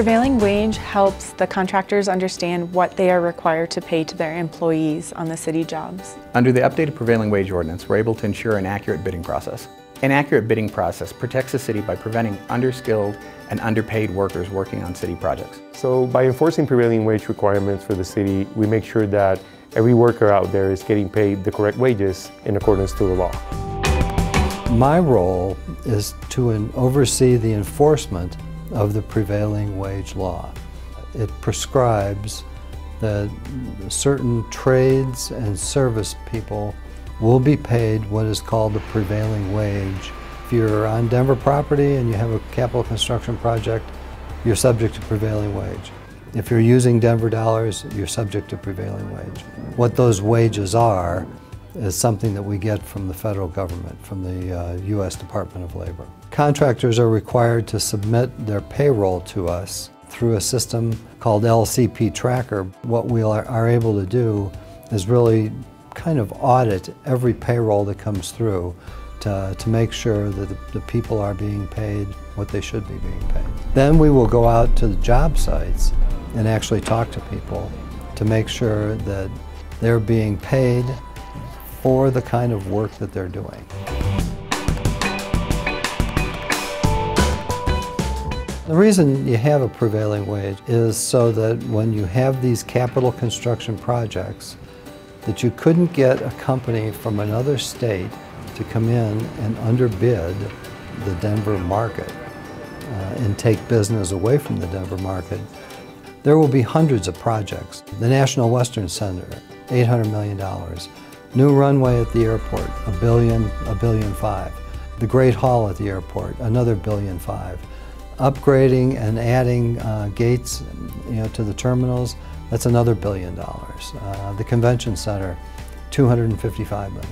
Prevailing wage helps the contractors understand what they are required to pay to their employees on the city jobs. Under the updated prevailing wage ordinance, we're able to ensure an accurate bidding process. An accurate bidding process protects the city by preventing underskilled and underpaid workers working on city projects. So by enforcing prevailing wage requirements for the city, we make sure that every worker out there is getting paid the correct wages in accordance to the law. My role is to oversee the enforcement of the prevailing wage law. It prescribes that certain trades and service people will be paid what is called the prevailing wage. If you're on Denver property and you have a capital construction project, you're subject to prevailing wage. If you're using Denver dollars, you're subject to prevailing wage. What those wages are is something that we get from the federal government, from the U.S. Department of Labor. Contractors are required to submit their payroll to us through a system called LCP Tracker. What we are able to do is really kind of audit every payroll that comes through to make sure that the people are being paid what they should be being paid. Then we will go out to the job sites and actually talk to people to make sure that they're being paid for the kind of work that they're doing. The reason you have a prevailing wage is so that when you have these capital construction projects, that you couldn't get a company from another state to come in and underbid the Denver market and take business away from the Denver market. There will be hundreds of projects. The National Western Center, $800 million. New runway at the airport, $1 billion, $1.5 billion. The Great Hall at the airport, another $1.5 billion. Upgrading and adding gates, to the terminals, that's another $1 billion. The Convention Center, $255 million.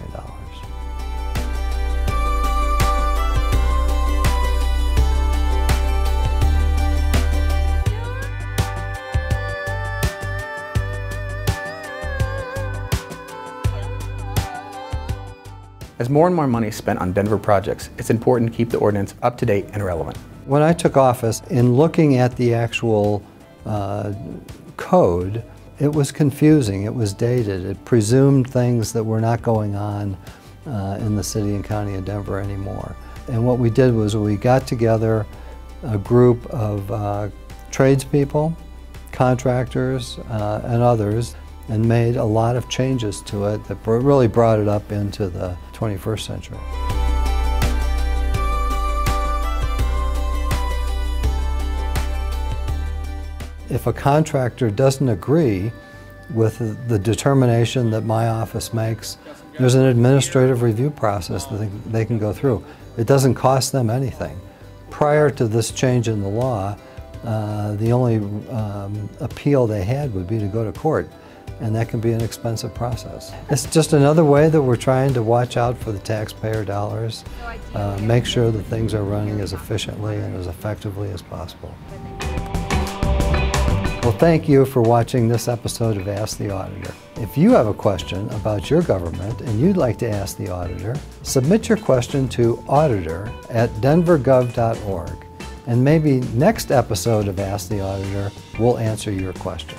As more and more money is spent on Denver projects, it's important to keep the ordinance up to date and relevant. When I took office, in looking at the actual code, it was confusing, it was dated, it presumed things that were not going on in the city and county of Denver anymore. And what we did was we got together a group of tradespeople, contractors, and others, and made a lot of changes to it that really brought it up into the 21st century. If a contractor doesn't agree with the determination that my office makes, there's an administrative review process that they can go through. It doesn't cost them anything. Prior to this change in the law, the only appeal they had would be to go to court, and that can be an expensive process. It's just another way that we're trying to watch out for the taxpayer dollars, make sure that things are running as efficiently and as effectively as possible. Well, thank you for watching this episode of Ask the Auditor. If you have a question about your government and you'd like to ask the auditor, submit your question to auditor@denvergov.org. And maybe next episode of Ask the Auditor, we'll answer your question.